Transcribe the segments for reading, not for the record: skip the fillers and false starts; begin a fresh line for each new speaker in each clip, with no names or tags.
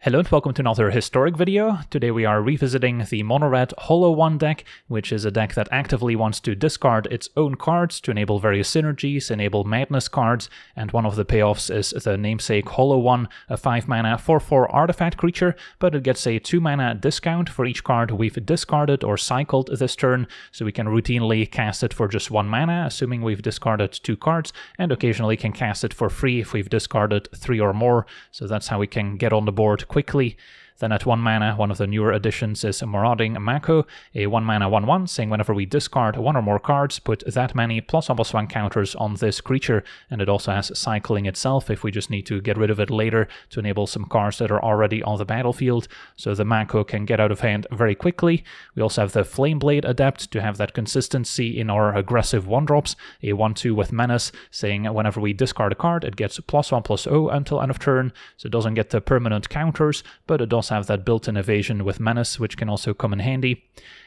Hello and welcome to another historic video. Today we are revisiting the mono-red Holo 1 deck, which is a deck that actively wants to discard its own cards to enable various synergies, enable madness cards, and one of the payoffs is the namesake Holo 1, a 5-mana 4/4 artifact creature, but it gets a 2-mana discount for each card we've discarded or cycled this turn, so we can routinely cast it for just 1 mana, assuming we've discarded 2 cards, and occasionally can cast it for free if we've discarded 3 or more, so that's how we can get on the board quickly. Then at 1 mana, one of the newer additions is Marauding Mako, a 1-mana 1/1, saying whenever we discard 1 or more cards, put that many +1/+1 counters on this creature, and it also has cycling itself if we just need to get rid of it later to enable some cards that are already on the battlefield, so the Mako can get out of hand very quickly. We also have the Flameblade Adept to have that consistency in our aggressive 1-drops, a 1/2 with Menace, saying whenever we discard a card, it gets +1/+0 until end of turn, so it doesn't get the permanent counters, but it does have that built-in evasion with Menace, which can also come in handy.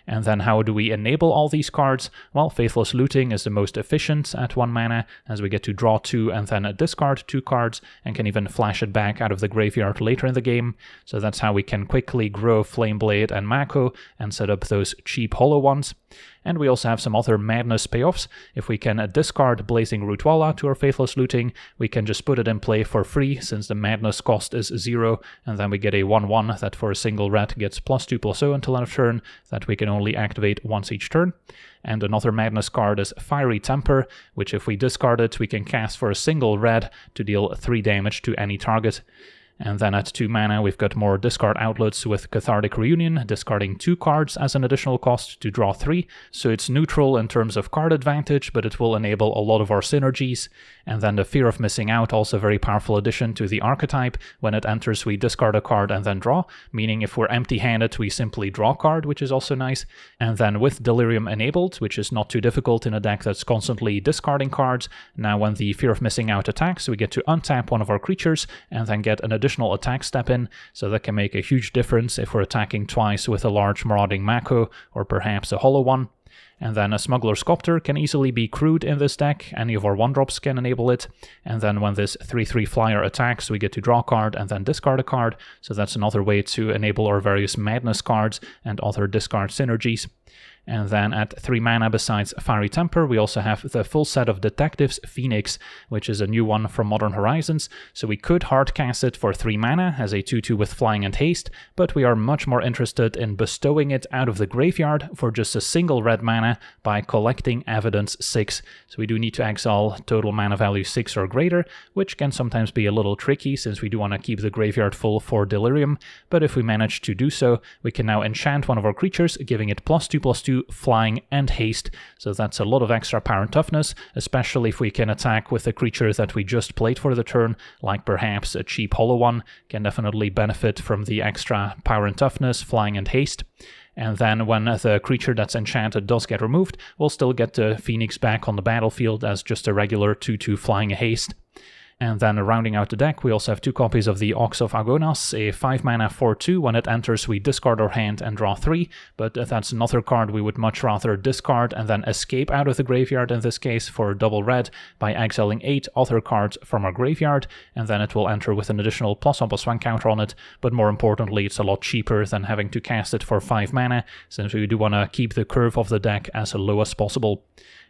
And then how do we enable all these cards? Well, Faithless Looting is the most efficient at 1 mana, as we get to draw 2 and then discard 2 cards, and can even flash it back out of the graveyard later in the game. So that's how we can quickly grow Flameblade and Mako and set up those cheap Holo ones. And we also have some other madness payoffs. If we can discard Blazing Rootwalla to our Faithless Looting, we can just put it in play for free since the madness cost is 0, and then we get a 1/1 that for a single red gets +2/+0 until end of turn, that we can only activate once each turn. And another madness card is Fiery Temper, which if we discard it, we can cast for a single red to deal 3 damage to any target. And then at 2 mana, we've got more discard outlets with Cathartic Reunion, discarding 2 cards as an additional cost to draw 3. So it's neutral in terms of card advantage, but it will enable a lot of our synergies. And then the Fear of Missing Out, also a very powerful addition to the archetype. When it enters, we discard a card and then draw, meaning if we're empty-handed, we simply draw a card, which is also nice. And then with Delirium enabled, which is not too difficult in a deck that's constantly discarding cards, now when the Fear of Missing Out attacks, we get to untap one of our creatures and then get an additional attack step in, so that can make a huge difference if we're attacking twice with a large Marauding Mako or perhaps a Holo one. And then a Smuggler's Copter can easily be crewed in this deck, any of our 1-drops can enable it, and then when this 3/3 flyer attacks, we get to draw a card and then discard a card, so that's another way to enable our various madness cards and other discard synergies. And then at 3 mana, besides Fiery Temper, we also have the full set of Detectives Phoenix, which is a new one from Modern Horizons. So we could hardcast it for 3 mana as a 2/2 with Flying and Haste, but we are much more interested in bestowing it out of the graveyard for just a single red mana by collecting Evidence 6. So we do need to exile total mana value 6 or greater, which can sometimes be a little tricky since we do want to keep the graveyard full for Delirium. But if we manage to do so, we can now enchant one of our creatures, giving it +2/+2 Flying and Haste, so that's a lot of extra power and toughness, especially if we can attack with a creature that we just played for the turn, like perhaps a cheap Holo one, can definitely benefit from the extra power and toughness, Flying and Haste. And then when the creature that's enchanted does get removed, we'll still get the Phoenix back on the battlefield as just a regular 2/2 Flying Haste. And then rounding out the deck, we also have 2 copies of the Ox of Agonas, a 5-mana 4/2. When it enters, we discard our hand and draw 3, but that's another card we would much rather discard and then escape out of the graveyard in this case for double red by exiling 8 other cards from our graveyard, and then it will enter with an additional +1/+1 counter on it, but more importantly, it's a lot cheaper than having to cast it for 5 mana, since we do want to keep the curve of the deck as low as possible.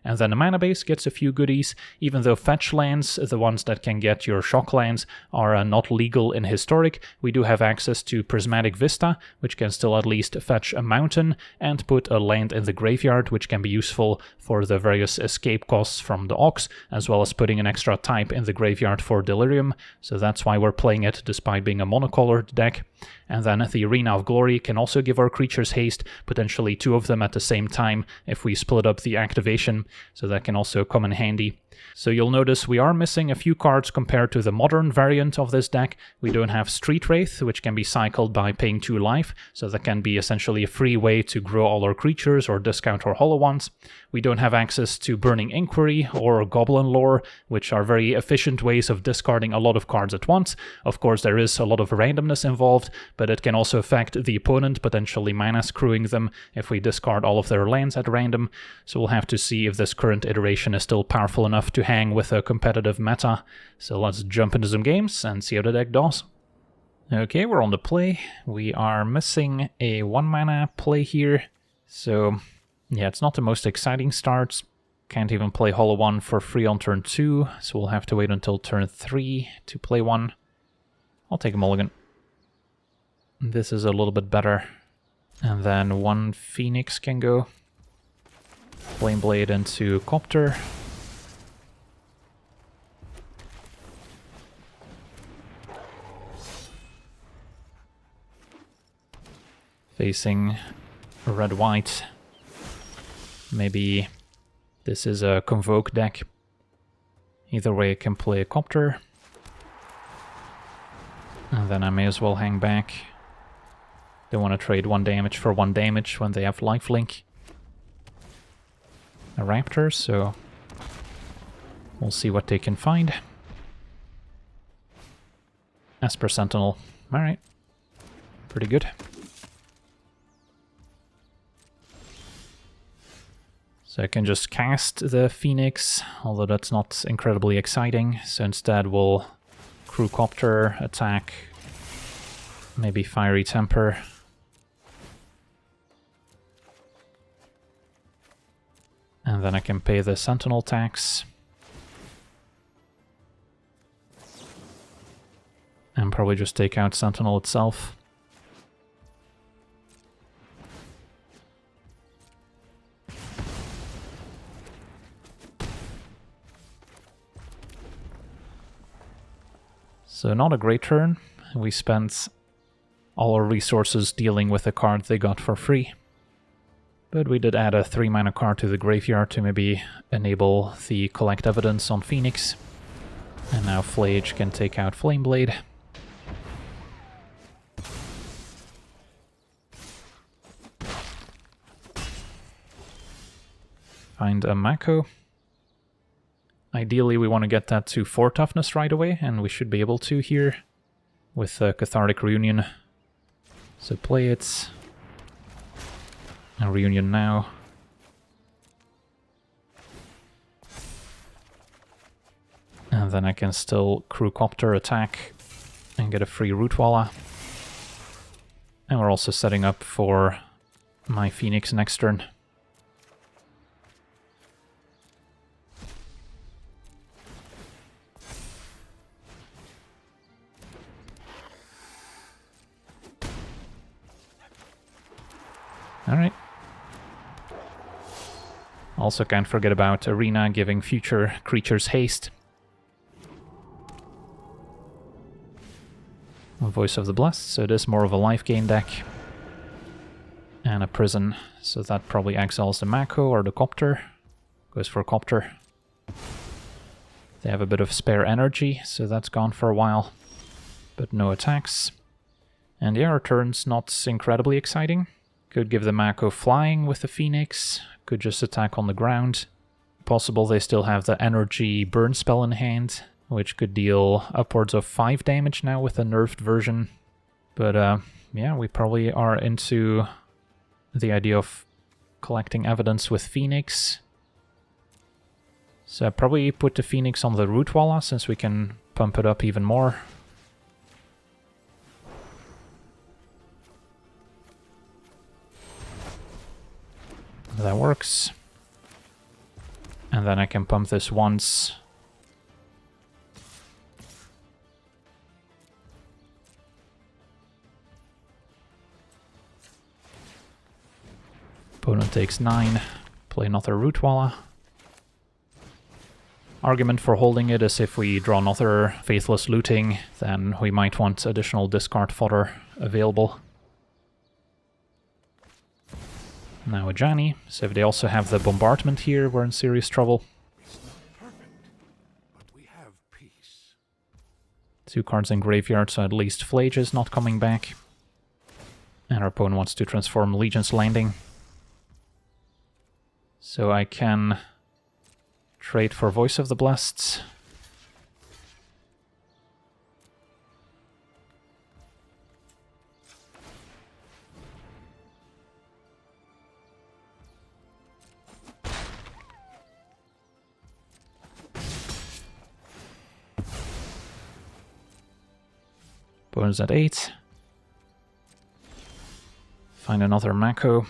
And then the mana base gets a few goodies, even though fetch lands, the ones that can get your shock lands, are not legal in Historic. We do have access to Prismatic Vista, which can still at least fetch a mountain and put a land in the graveyard, which can be useful for the various escape costs from the Ox, as well as putting an extra type in the graveyard for Delirium, so that's why we're playing it despite being a monocolored deck. And then the Arena of Glory can also give our creatures haste, potentially 2 of them at the same time if we split up the activation, so that can also come in handy. So you'll notice we are missing a few cards compared to the modern variant of this deck. We don't have Street Wraith, which can be cycled by paying 2 life, so that can be essentially a free way to grow all our creatures or discount our Holo ones. We don't have access to Burning Inquiry or Goblin Lore, which are very efficient ways of discarding a lot of cards at once. Of course, there is a lot of randomness involved, but it can also affect the opponent, potentially mana screwing them if we discard all of their lands at random. So we'll have to see if this current iteration is still powerful enough to hang with a competitive meta. So let's jump into some games and see how the deck does. Okay, we're on the play. We are missing a 1 mana play here. So, yeah, it's not the most exciting start. Can't even play Hollow 1 for free on turn 2, so we'll have to wait until turn 3 to play one. I'll take a mulligan. This is a little bit better. And then 1 Phoenix can go. Flameblade into Copter. Facing red-white. Maybe this is a Convoke deck. Either way I can play a Copter. And then I may as well hang back. They want to trade 1 damage for 1 damage when they have lifelink. A Raptor, so we'll see what they can find. Esper Sentinel. Alright. Pretty good. So I can just cast the Phoenix, although that's not incredibly exciting. So instead we'll Crew Copter, attack, maybe Fiery Temper. And then I can pay the Sentinel tax. And probably just take out Sentinel itself. So not a great turn. We spent all our resources dealing with a card they got for free. But we did add a 3 mana card to the graveyard to maybe enable the Collect Evidence on Phoenix. And now Flage can take out Flameblade. Find a Mako. Ideally we want to get that to 4 toughness right away, and we should be able to here with Cathartic Reunion. So play it. A Reunion now. And then I can still Crew Copter attack and get a free Rootwalla. And we're also setting up for my Phoenix next turn. Alright. Also can't forget about Arena giving future creatures haste. A Voice of the Blessed, so it is more of a life gain deck. And a Prison, so that probably exiles the Mako or the Copter. Goes for Copter. They have a bit of spare energy, so that's gone for a while. But no attacks. And yeah, our turn's not incredibly exciting. Could give the Mako flying with the Phoenix, could just attack on the ground. Possible they still have the energy burn spell in hand, which could deal upwards of 5 damage now with a nerfed version. But yeah, we probably are into the idea of collecting evidence with Phoenix. So I probably put the Phoenix on the Rootwalla since we can pump it up even more. That works. And then I can pump this once. Opponent takes 9. Play another Rootwalla. Argument for holding it is if we draw another Faithless Looting, then we might want additional discard fodder available. Now a Johnny, so if they also have the Bombardment here, we're in serious trouble.
It's not perfect, but we have peace.
2 cards in graveyard, so at least Flage is not coming back. And our opponent wants to transform Legion's Landing. So I can trade for Voice of the Blessed. Bonus at 8. Find another Mako.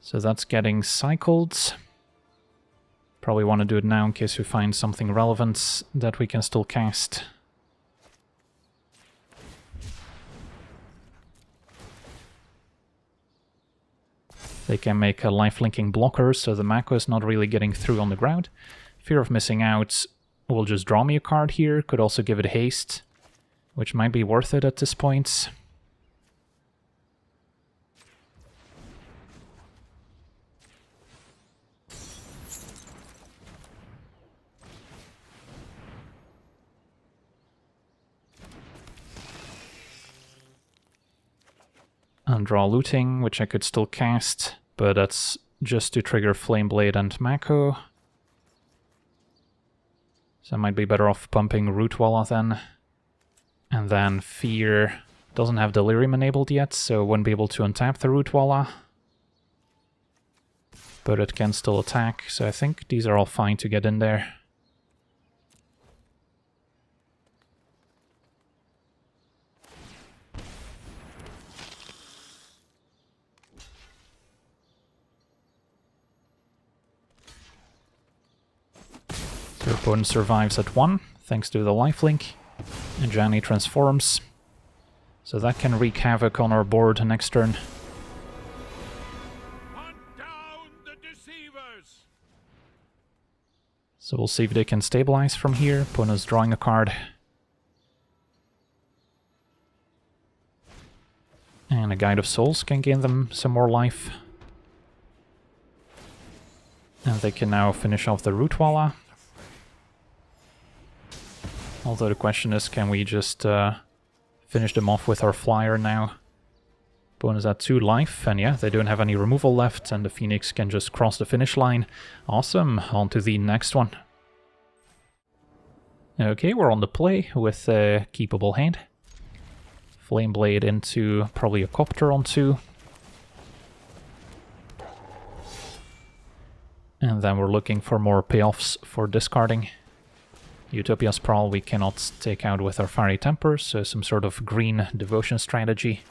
So that's getting cycled. Probably want to do it now in case we find something relevant that we can still cast. They can make a life-linking blocker, so the Mako is not really getting through on the ground. Fear of missing out will just draw me a card here. Could also give it haste, which might be worth it at this point. And draw Looting, which I could still cast, but that's just to trigger Flameblade and Mako. So I might be better off pumping Rootwalla then. And then Fear doesn't have Delirium enabled yet, so won't be able to untap the Rootwalla. But it can still attack, so I think these are all fine to get in there. Your opponent survives at 1, thanks to the lifelink, and Janny transforms. So that can wreak havoc on our board next turn.
Hunt down the deceivers!
So we'll see if they can stabilize from here. Opponent's drawing a card. And a Guide of Souls can gain them some more life. And they can now finish off the Rootwalla. Although the question is, can we just finish them off with our flyer now? Bonus at 2 life, and yeah, they don't have any removal left, and the Phoenix can just cross the finish line. Awesome, on to the next one. Okay, we're on the play with a keepable hand. Flameblade into probably a Copter on 2. And then we're looking for more payoffs for discarding. Utopia Sprawl we cannot take out with our Fiery Temper, so some sort of green devotion strategy.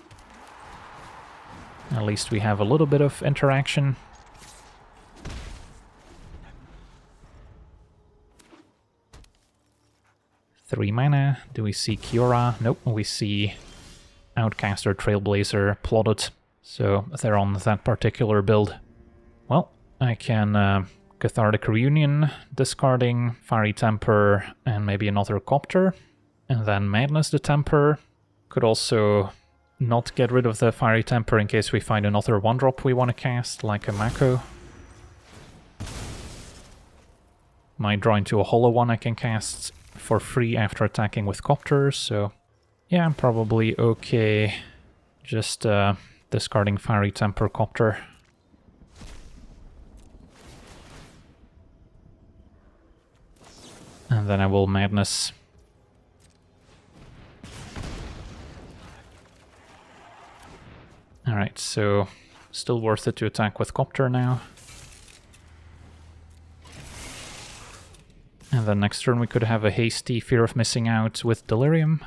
At least we have a little bit of interaction. Three mana. Do we see Kiora? Nope, we see Outcaster, Trailblazer plotted, so they're on that particular build. Well, I can Cathartic Reunion, discarding Fiery Temper and maybe another Copter, and then Madness the Temper. Could also not get rid of the Fiery Temper in case we find another 1-drop we want to cast, like a Mako. Might draw into a hollow one I can cast for free after attacking with Copters, so yeah, I'm probably okay just discarding Fiery Temper Copter. And then I will Madness. Alright, so still worth it to attack with Copter now. And then next turn we could have a hasty Fear of Missing Out with Delirium.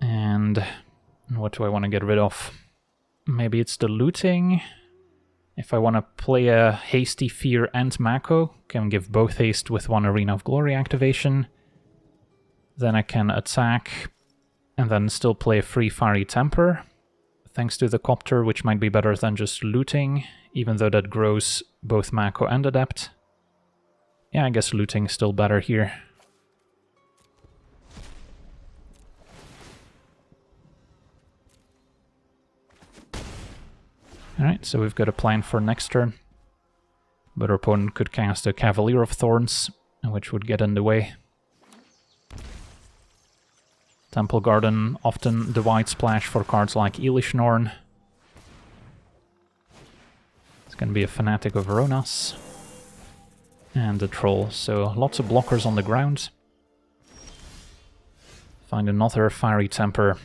And what do I want to get rid of? Maybe it's the Looting. If I want to play a hasty Fear and Mako, can give both haste with 1 Arena of Glory activation. Then I can attack and then still play a free Fiery Temper, thanks to the Copter, which might be better than just Looting, even though that grows both Mako and Adept. Yeah, I guess Looting is still better here. Alright, so we've got a plan for next turn. But our opponent could cast a Cavalier of Thorns, which would get in the way. Temple Garden, often the white splash for cards like Elish Norn. It's going to be a Fanatic of Ronas. And a Troll, so lots of blockers on the ground. Find another Fiery Temper.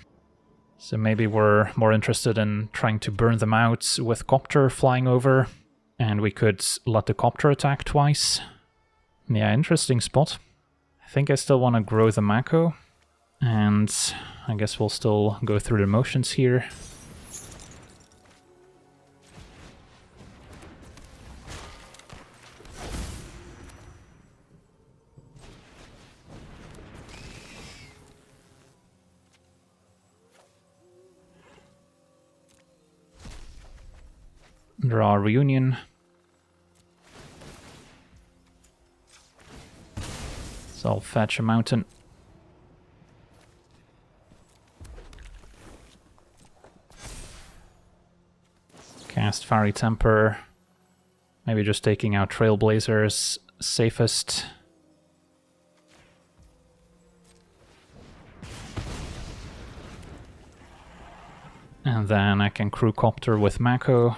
So maybe we're more interested in trying to burn them out with Copter flying over. And we could let the Copter attack twice. Yeah, interesting spot. I think I still want to grow the Mako. And I guess we'll still go through the motions here. Draw a Reunion. So I'll fetch a mountain. Cast Fiery Temper. Maybe just taking out Trailblazers safest. And then I can Crew Copter with Mako.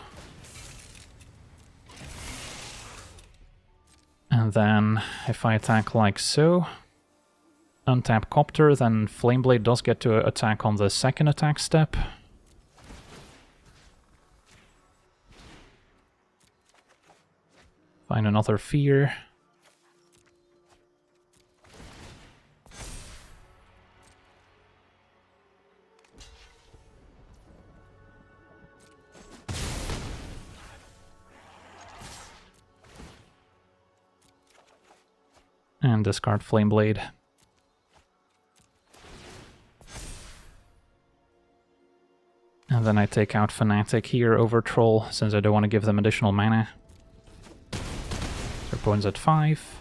And then if I attack like so, untap Copter, then Flameblade does get to attack on the second attack step. Find another Fear. And discard Flameblade. And then I take out Fnatic here over Troll, since I don't want to give them additional mana. Their opponent's at 5.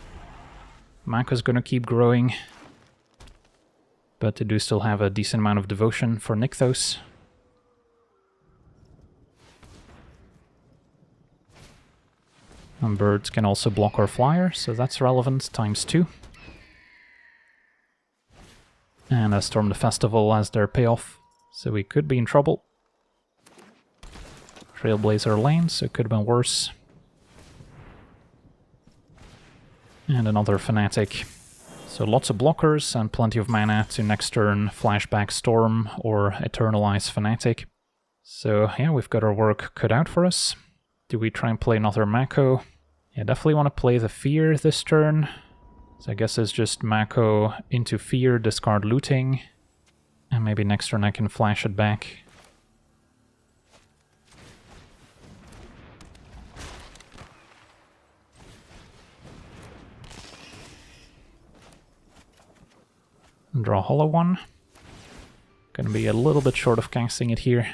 Mako's gonna keep growing. But they do still have a decent amount of devotion for Nykthos. And birds can also block our flyer, so that's relevant, ×2. And I Storm the Festival as their payoff, so we could be in trouble. Trailblazer lane, so it could have been worse. And another Fnatic. So lots of blockers and plenty of mana to next turn Flashback Storm or Eternalize Fnatic. So yeah, we've got our work cut out for us. Do we try and play another Mako? Yeah, definitely want to play the Fear this turn. So I guess it's just Mako into Fear, discard Looting. And maybe next turn I can flash it back. And draw a Hollow one. Gonna be a little bit short of casting it here.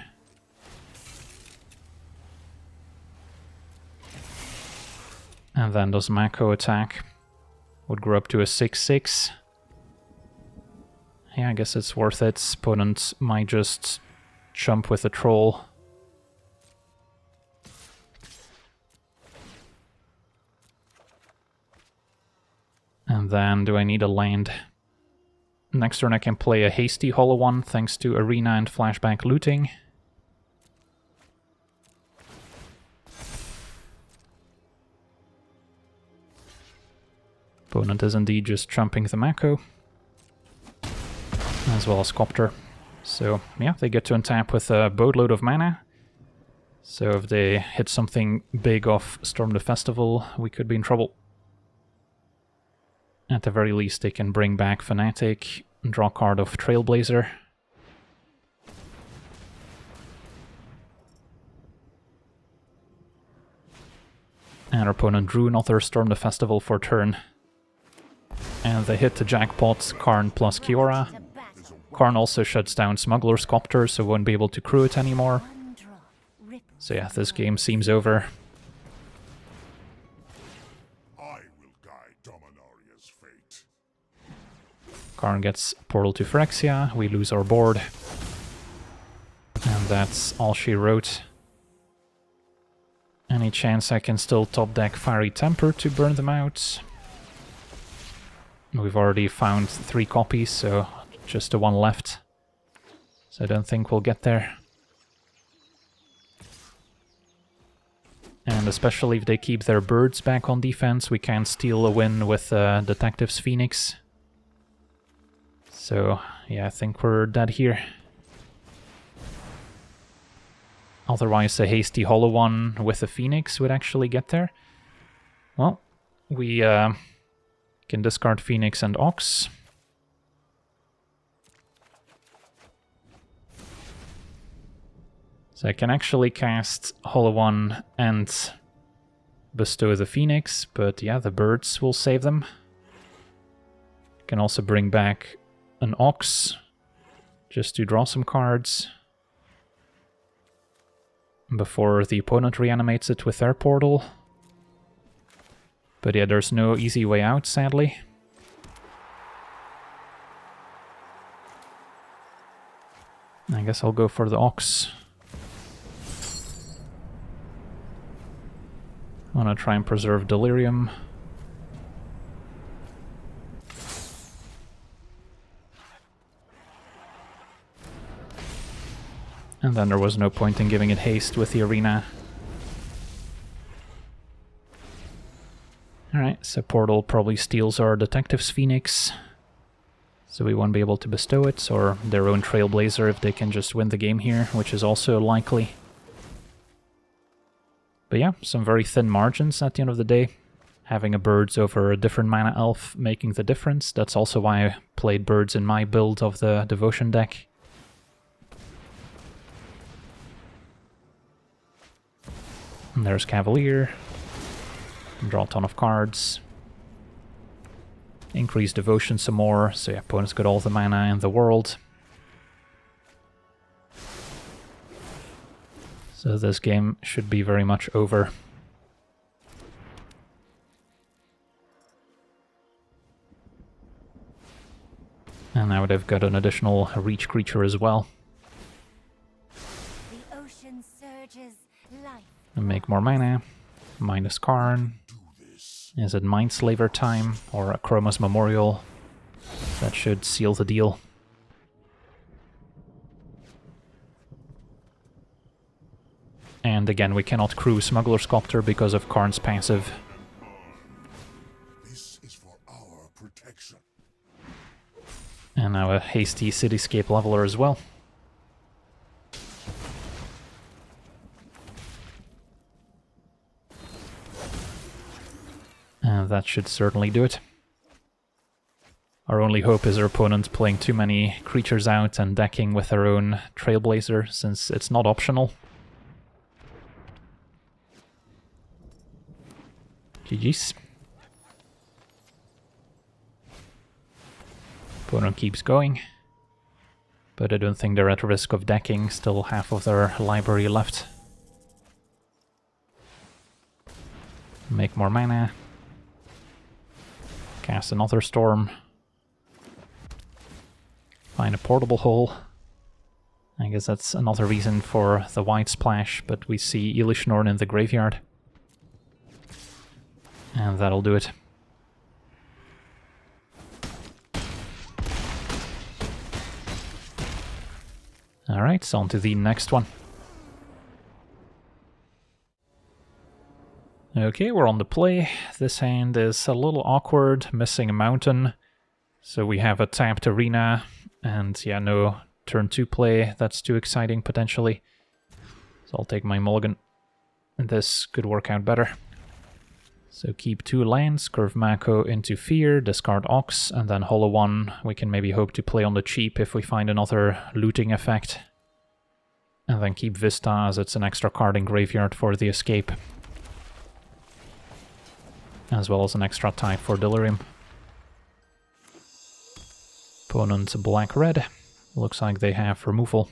And then does Mako attack. Would grow up to a 6/6. Yeah, I guess it's worth it. Opponent might just jump with the Troll. And then do I need a land? Next turn I can play a hasty Hollow one thanks to Arena and Flashback Looting. Opponent is indeed just trumping the Mako, as well as Copter. So yeah, they get to untap with a boatload of mana. So if they hit something big off Storm the Festival, we could be in trouble. At the very least, they can bring back Fnatic, draw a card of Trailblazer. And our opponent drew another Storm the Festival for turn. And they hit the jackpot, Karn plus Kiora. Karn also shuts down Smuggler's Copter, so won't be able to crew it anymore. So yeah, this game seems over.
I will guide Dominaria's fate.
Karn gets Portal to Phyrexia, we lose our board. And that's all she wrote. Any chance I can still top deck Fiery Temper to burn them out? We've already found 3 copies, so just the one left. So I don't think we'll get there. And especially if they keep their birds back on defense, we can steal a win with Detective's Phoenix. So yeah, I think we're dead here. Otherwise a hasty Hollow one with a Phoenix would actually get there. Well, we can discard Phoenix and Ox. So I can actually cast Hollow One and bestow the Phoenix, but yeah, the birds will save them. Can also bring back an Ox, just to draw some cards before the opponent reanimates it with their portal. But yeah, there's no easy way out, sadly. I guess I'll go for the Ox. I want to try and preserve Delirium. And then there was no point in giving it haste with the arena. Alright, so Portal probably steals our Detective's Phoenix. So we won't be able to bestow it, or their own Trailblazer if they can just win the game here, which is also likely. But yeah, some very thin margins at the end of the day. Having a birds over a different mana elf making the difference. That's also why I played birds in my build of the Devotion deck. And there's Cavalier. Draw a ton of cards. Increase Devotion some more, so yeah, opponent's got all the mana in the world. So this game should be very much over. And now they've got an additional reach creature as well.
The ocean surges, life.
And make more mana. Minus Karn. Is it Mindslaver time or a Chroma's Memorial? That should seal the deal. And again, we cannot crew Smuggler Sculptor because of Karn's passive.
This is for our protection.
And now a hasty Cityscape Leveler as well. And that should certainly do it. Our only hope is our opponent playing too many creatures out and decking with their own Trailblazer, since it's not optional. GG's. Opponent keeps going. But I don't think they're at risk of decking, still half of their library left. Make more mana. Cast another Storm. Find a portable hole. I guess that's another reason for the white splash, but we see Elishnorn in the graveyard. And that'll do it. Alright, so on to the next one. Okay, we're on the play. This hand is a little awkward, missing a mountain. So we have a tapped arena, and yeah, no turn 2 play. That's too exciting, potentially. So I'll take my mulligan. And this could work out better. So keep 2 lands, curve Mako into Fear, discard Ox, and then Hollow One. We can maybe hope to play on the cheap if we find another looting effect. And then keep Vista as it's an extra card in graveyard for the escape. As well as an extra type for Delirium. Opponent black-red. Looks like they have removal.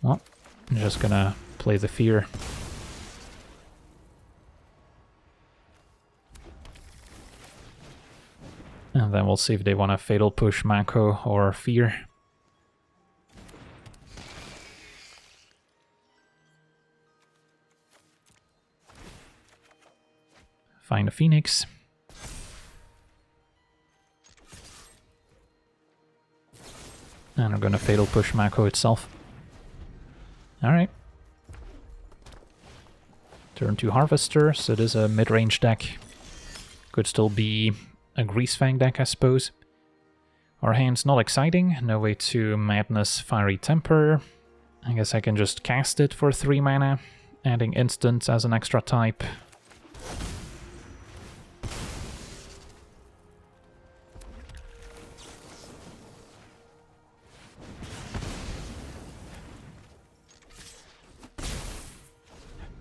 Well, I'm just gonna play the Fear. And then we'll see if they want to Fatal Push Mako or Fear. Find a Phoenix. And we're gonna Fatal Push Mako itself. Alright. Turn 2 Harvester, so it is a mid-range deck. Could still be a Greasefang deck, I suppose. Our hand's not exciting. No way to Madness Fiery Temper. I guess I can just cast it for 3 mana, adding instant as an extra type.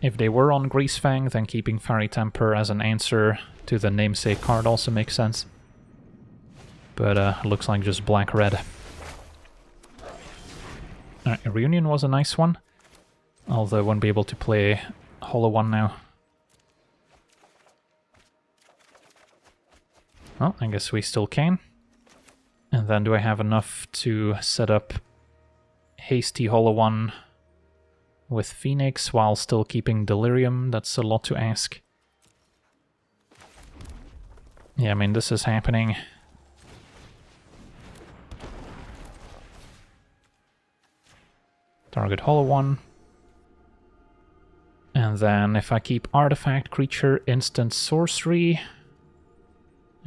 If they were on Greasefang, then keeping Fairy Temper as an answer to the namesake card also makes sense. But looks like just black-red. Alright, Reunion was a nice one. Although I won't be able to play Hollow One now. Well, I guess we still can. And then do I have enough to set up Hasty Hollow One with Phoenix while still keeping Delirium? That's a lot to ask. Yeah, I mean, this is happening. Target Hollow One. And then if I keep Artifact, Creature, Instant, Sorcery...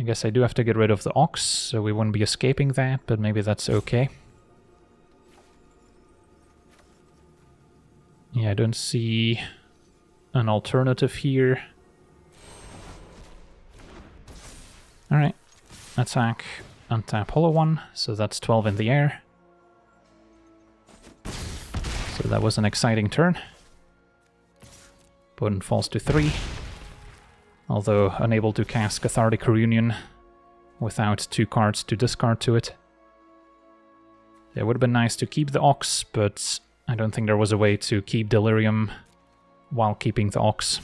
I guess I do have to get rid of the Ox, so we wouldn't be escaping that, but maybe that's okay. Yeah, I don't see an alternative here. Alright, attack, untap Hollow One, so that's 12 in the air. So that was an exciting turn. Opponent falls to 3. Although unable to cast Cathartic Reunion without 2 cards to discard to it. It would have been nice to keep the Ox, but I don't think there was a way to keep Delirium while keeping the Ox.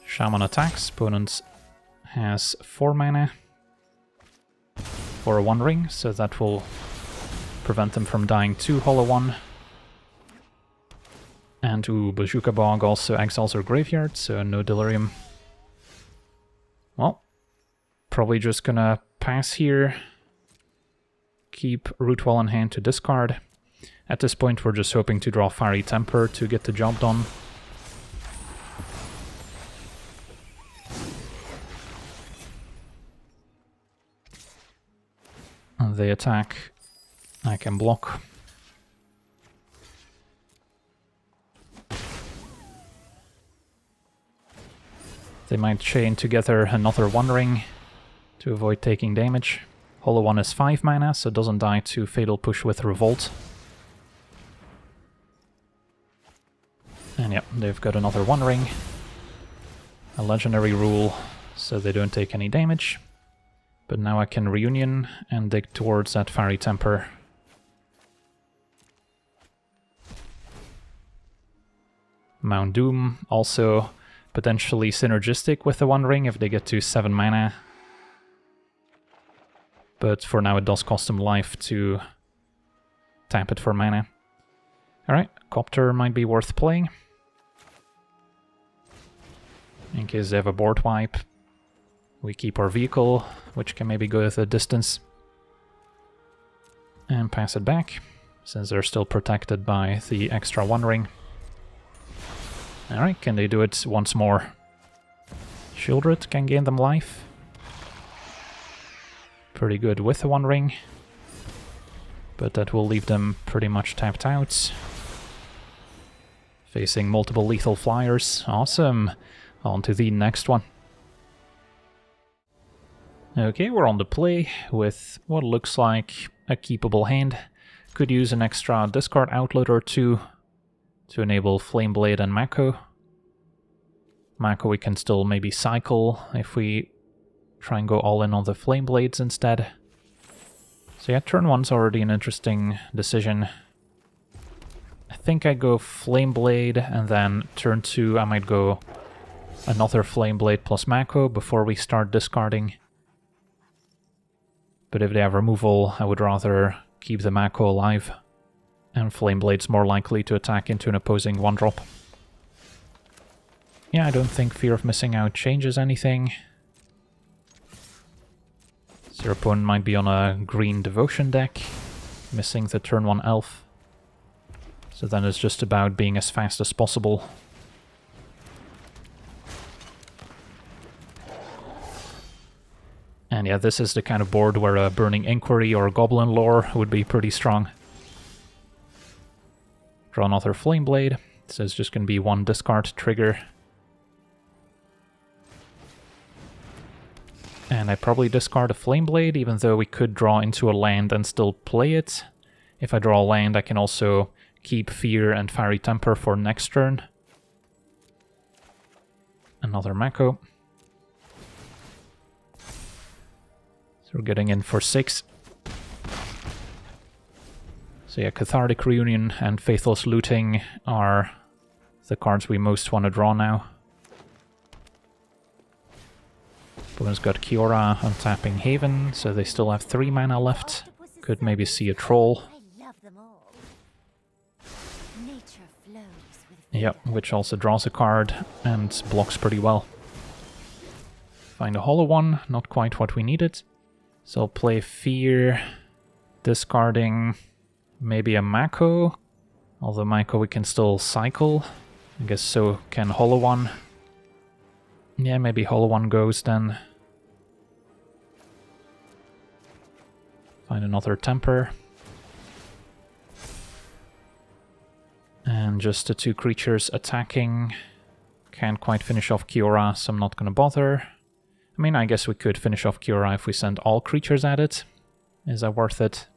Shaman attacks. Opponent has 4 mana for a One Ring, so that will prevent them from dying to Hollow One. And Bazooka Bog also exiles our graveyard, so no Delirium. Well, probably just gonna pass here. Keep Rootwall in hand to discard. At this point we're just hoping to draw Fiery Temper to get the job done. And they attack. I can block. They might chain together another One Ring to avoid taking damage. Hollow One is 5 mana, so it doesn't die to Fatal Push with Revolt. And yeah, they've got another One Ring. A legendary rule, so they don't take any damage. But now I can Reunion and dig towards that Fairy Temper. Mount Doom also potentially synergistic with the One Ring if they get to 7 mana. But for now it does cost them life to tap it for mana. Alright, Copter might be worth playing. In case they have a board wipe. We keep our vehicle, which can maybe go the distance. And pass it back, since they're still protected by the extra One Ring. Alright, can they do it once more? Shieldred can gain them life. Pretty good with the One Ring. But that will leave them pretty much tapped out. Facing multiple lethal flyers. Awesome. On to the next one. Okay, we're on the play with what looks like a keepable hand. Could use an extra discard outlet or 2 to enable Flameblade and Mako. Mako we can still maybe cycle if we try and go all in on the Flameblades instead. So yeah, turn 1's already an interesting decision. I think I go Flameblade, and then turn 2 I might go another Flameblade plus Mako before we start discarding. But if they have removal, I would rather keep the Mako alive. And Flameblade's more likely to attack into an opposing 1-drop. Yeah, I don't think Fear of Missing Out changes anything. So your opponent might be on a green Devotion deck, missing the turn 1 elf. So then it's just about being as fast as possible. And yeah, this is the kind of board where a Burning Inquiry or Goblin Lore would be pretty strong. Draw another Flameblade. So it's just going to be 1 discard trigger. And I probably discard a Flameblade, even though we could draw into a land and still play it. If I draw a land, I can also keep Fear and Fiery Temper for next turn. Another Mako. So we're getting in for 6. So yeah, Cathartic Reunion and Faithless Looting are the cards we most want to draw now. Opponent's got Kiora untapping Haven, so they still have 3 mana left. Could maybe see a Troll.
I love them all. Nature flows with
Yep, which also draws a card and blocks pretty well. Find a hollow one, not quite what we needed. So I'll play Fear, discarding maybe a Mako. Although Mako we can still cycle. I guess so can hollow one. Yeah, maybe hollow one goes then. Find another Temper. And just the 2 creatures attacking. Can't quite finish off Kiora, so I'm not gonna bother. I mean, I guess we could finish off Kiora if we send all creatures at it. Is that worth it?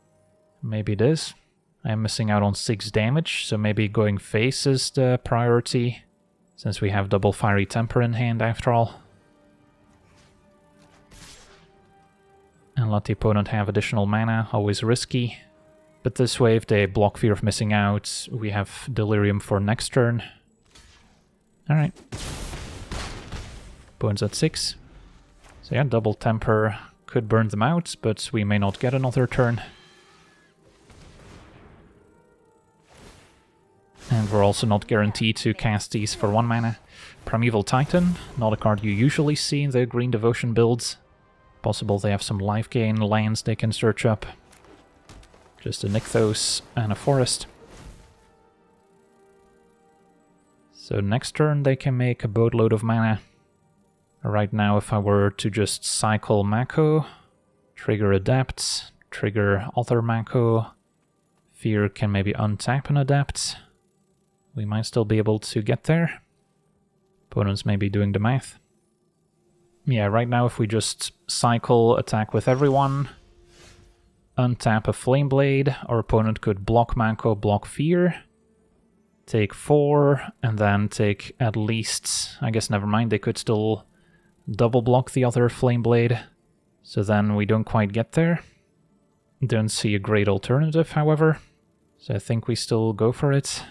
Maybe it is. I'm missing out on 6 damage, so maybe going face is the priority, since we have double Fiery Temper in hand after all. And let the opponent have additional mana, always risky. But this way, if they block Fear of Missing Out, we have Delirium for next turn. Alright. Opponent's at 6. So yeah, double Temper could burn them out, but we may not get another turn. And we're also not guaranteed to cast these for 1 mana. Primeval Titan, not a card you usually see in the Green Devotion builds. Possible they have some life gain lands they can search up. Just a Nykthos and a Forest. So next turn they can make a boatload of mana. Right now if I were to just cycle Mako, trigger Adept, trigger other Mako, Fear can maybe untap an Adept. We might still be able to get there. Opponents may be doing the math. Yeah, right now if we just cycle, attack with everyone, untap a Flame Blade, our opponent could block Mako, block Fear, take 4, and then take at least... I guess never mind, they could still double block the other Flame Blade. So then we don't quite get there. Don't see a great alternative, however. So I think we still go for it.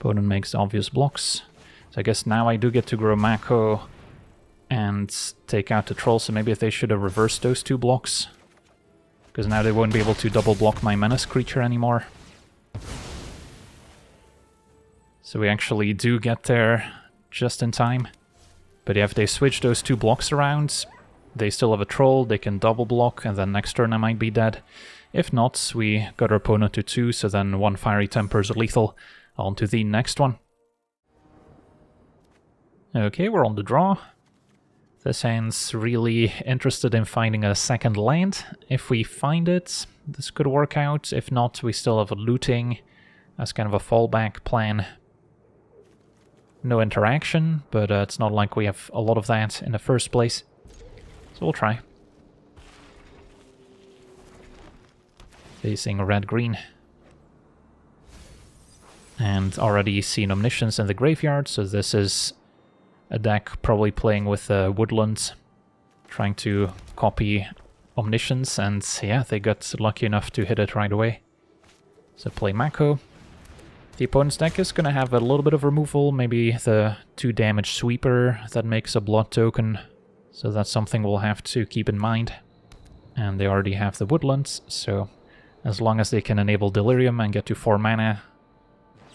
Opponent makes obvious blocks. So I guess now I do get to grow Mako and take out the Troll, so maybe they should have reversed those 2 blocks. Because now they won't be able to double block my Menace creature anymore. So we actually do get there just in time. But yeah, if they switch those 2 blocks around, they still have a Troll, they can double block, and then next turn I might be dead. If not, we got our opponent to 2, so then 1 Fiery Temper is lethal. On to the next one. Okay, we're on the draw. This hand's really interested in finding a second land. If we find it, this could work out. If not, we still have a looting as kind of a fallback plan. No interaction, but it's not like we have a lot of that in the first place. So we'll try. Facing red-green. And already seen Omniscience in the graveyard, so this is a deck probably playing with Woodlands, trying to copy Omniscience, and yeah, they got lucky enough to hit it right away. So play Mako. The opponent's deck is going to have a little bit of removal, maybe the 2 damage sweeper that makes a blood token, so that's something we'll have to keep in mind. And they already have the Woodlands, so as long as they can enable Delirium and get to 4 mana,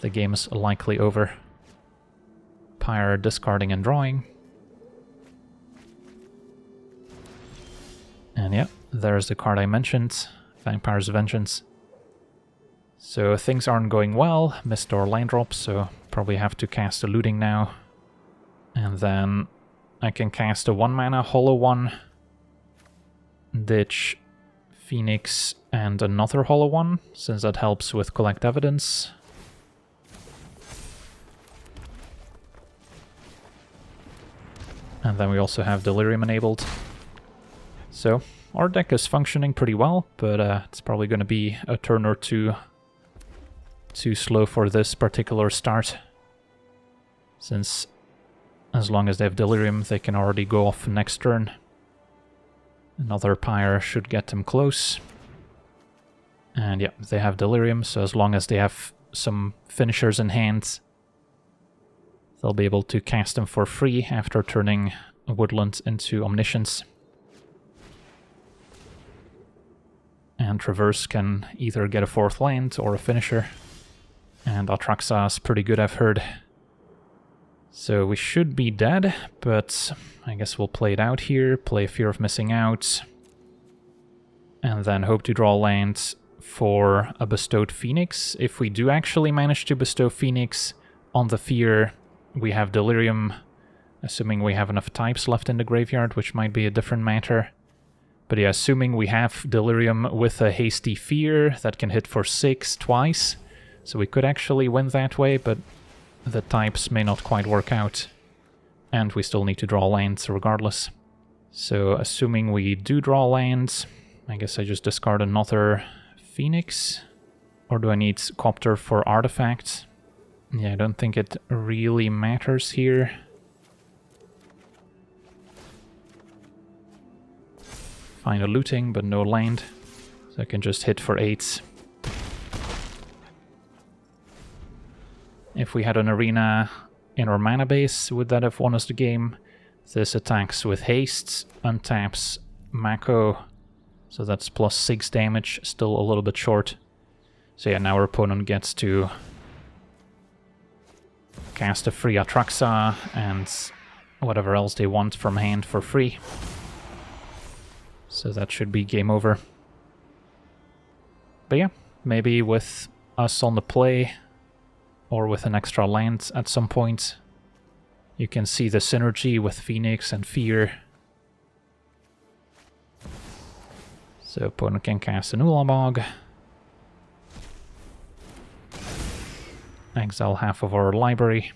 the game is likely over. Pyre discarding and drawing. And yeah, there's the card I mentioned, Vampire's Vengeance. So things aren't going well, missed our land drop, so probably have to cast a looting now. And then I can cast a 1 mana hollow one, ditch Phoenix and another hollow one, since that helps with collect evidence. And then we also have Delirium enabled. So our deck is functioning pretty well, but it's probably going to be a turn or two too slow for this particular start. Since as long as they have Delirium, they can already go off next turn. Another Pyre should get them close. And yeah, they have Delirium, so as long as they have some finishers in hand, they'll be able to cast them for free after turning Woodland into Omniscience. And Traverse can either get a 4th land or a finisher. And Atraxa is pretty good, I've heard. So we should be dead, but I guess we'll play it out here, play Fear of Missing Out, and then hope to draw land for a bestowed Phoenix. If we do actually manage to bestow Phoenix on the Fear, we have Delirium, assuming we have enough types left in the graveyard, which might be a different matter. But yeah, assuming we have Delirium with a Hasty Fear that can hit for 6 twice, so we could actually win that way, but the types may not quite work out. And we still need to draw lands regardless. So assuming we do draw lands, I guess I just discard another Phoenix. Or do I need Copter for artifacts? Yeah, I don't think it really matters here. Find a looting, but no land. So I can just hit for 8s. If we had an arena in our mana base, would that have won us the game? This attacks with haste, untaps Mako, so that's plus 6 damage, still a little bit short. So yeah, now our opponent gets to cast a free Atraxa and whatever else they want from hand for free. So that should be game over. But yeah, maybe with us on the play, or with an extra land at some point, you can see the synergy with Phoenix and Fear. So opponent can cast an Ulamog, exile half of our library.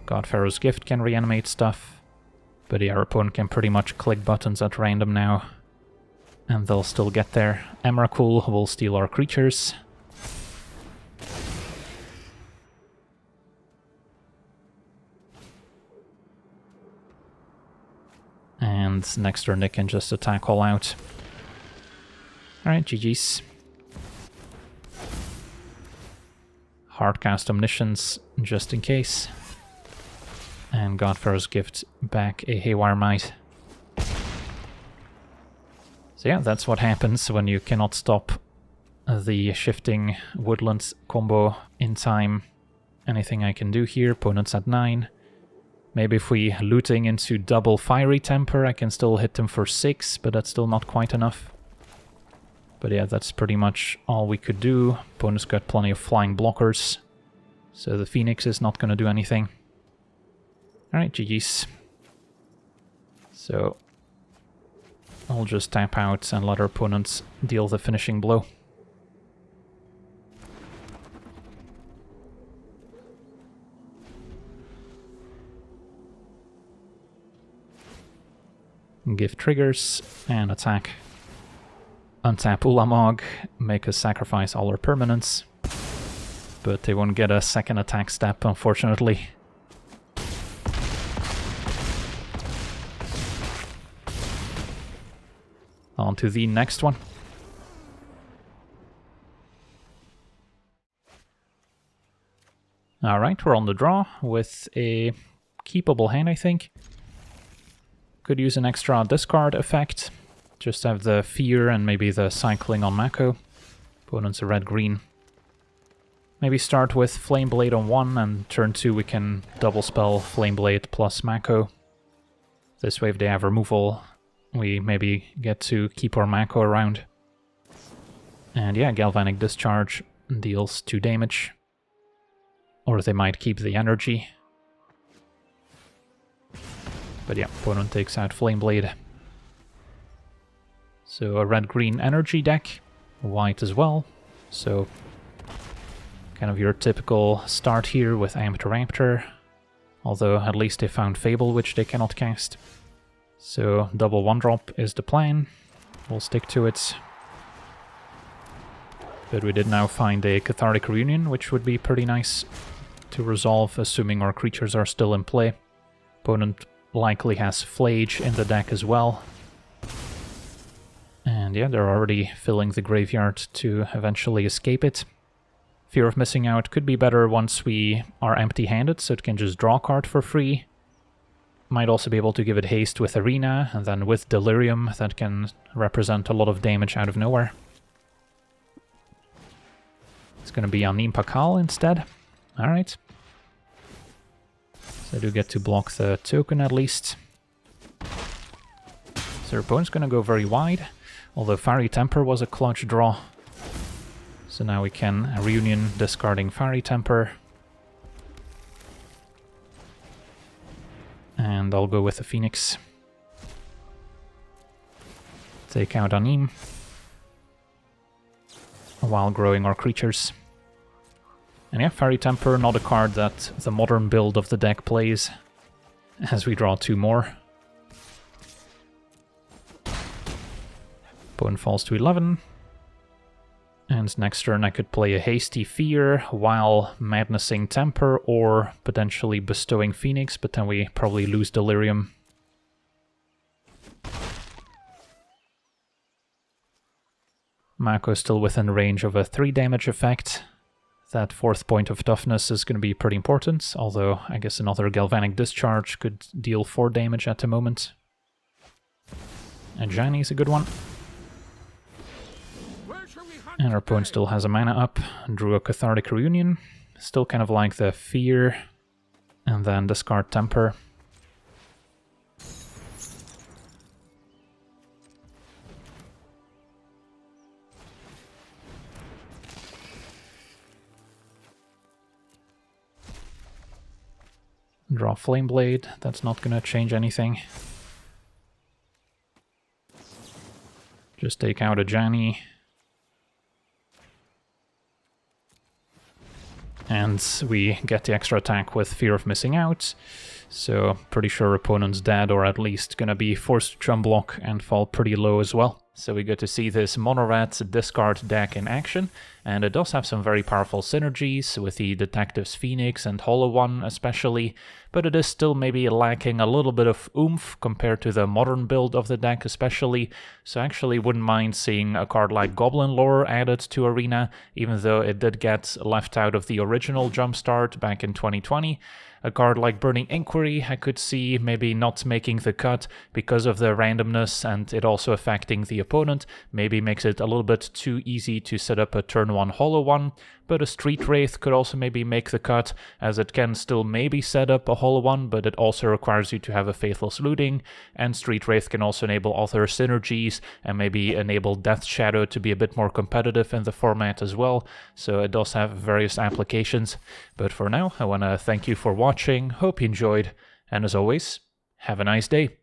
Godpharaoh's Gift can reanimate stuff, but yeah, our opponent can pretty much click buttons at random now, and they'll still get there. Emrakul will steal our creatures. And next turn they can just attack all out. Alright, GG's. Hardcast Omniscience, just in case. And Godpharaoh's Gift back a Haywire Might. So yeah, that's what happens when you cannot stop the shifting Woodlands combo in time. Anything I can do here, opponent's at 9. Maybe if we looting into double Fiery Temper, I can still hit them for 6, but that's still not quite enough. But yeah, that's pretty much all we could do. Opponent's got plenty of flying blockers, so the Phoenix is not going to do anything. Alright, GG's. So I'll just tap out and let our opponents deal the finishing blow. Give triggers and attack. Untap Ulamog, make us sacrifice all our permanents. But they won't get a second attack step, unfortunately. On to the next one. Alright, we're on the draw with a keepable hand, I think. Could use an extra discard effect. Just have the Fear and maybe the cycling on Mako. Opponent's a red-green. Maybe start with Flame Blade on 1, and turn 2 we can double spell Flame Blade plus Mako. This way if they have removal, we maybe get to keep our Mako around. And yeah, Galvanic Discharge deals 2 damage. Or they might keep the energy. But yeah, opponent takes out Flame Blade. So a red-green energy deck, white as well. So kind of your typical start here with Amped Raptor. Although at least they found Fable, which they cannot cast. So double 1-drop is the plan. We'll stick to it. But we did now find a Cathartic Reunion, which would be pretty nice to resolve, assuming our creatures are still in play. Opponent likely has Flage in the deck as well. And yeah, they're already filling the graveyard to eventually escape it. Fear of Missing Out could be better once we are empty-handed, so it can just draw a card for free. Might also be able to give it haste with Arena, and then with Delirium that can represent a lot of damage out of nowhere. It's going to be Anim Pakal instead. Alright. So I do get to block the token at least. So their opponent's going to go very wide, although Fiery Temper was a clutch draw. So now we can Reunion discarding Fiery Temper. And I'll go with the Phoenix. Take out Anim, while growing our creatures. And yeah, Fiery Temper, not a card that the modern build of the deck plays, as we draw 2 more. Opponent falls to 11. And next turn I could play a Hasty Fear while Madnessing Temper or potentially bestowing Phoenix, but then we probably lose Delirium. Mako is still within range of a 3 damage effect. That 4th point of toughness is going to be pretty important, although I guess another Galvanic Discharge could deal 4 damage at the moment. And Johnny is a good one. And our opponent still has a mana up, drew a Cathartic Reunion. Still kind of like the Fear, and then discard Temper. Draw Flameblade, that's not gonna change anything. Just take out a Jani. And we get the extra attack with Fear of Missing Out. So pretty sure opponent's dead, or at least gonna be forced to chum block and fall pretty low as well. So we get to see this mono-red discard deck in action, and it does have some very powerful synergies with the Detective's Phoenix and Hollow One especially, but it is still maybe lacking a little bit of oomph compared to the modern build of the deck especially, so I actually wouldn't mind seeing a card like Goblin Lore added to Arena, even though it did get left out of the original Jumpstart back in 2020. A card like Burning Inquiry I could see maybe not making the cut because of the randomness and it also affecting the opponent. Maybe makes it a little bit too easy to set up a turn 1 Hollow One, but a Street Wraith could also maybe make the cut, as it can still maybe set up a Hollow One, but it also requires you to have a Faithless Looting, and Street Wraith can also enable other synergies and maybe enable Death Shadow to be a bit more competitive in the format as well, so it does have various applications. But for now, I want to thank you for watching, hope you enjoyed, and as always, have a nice day.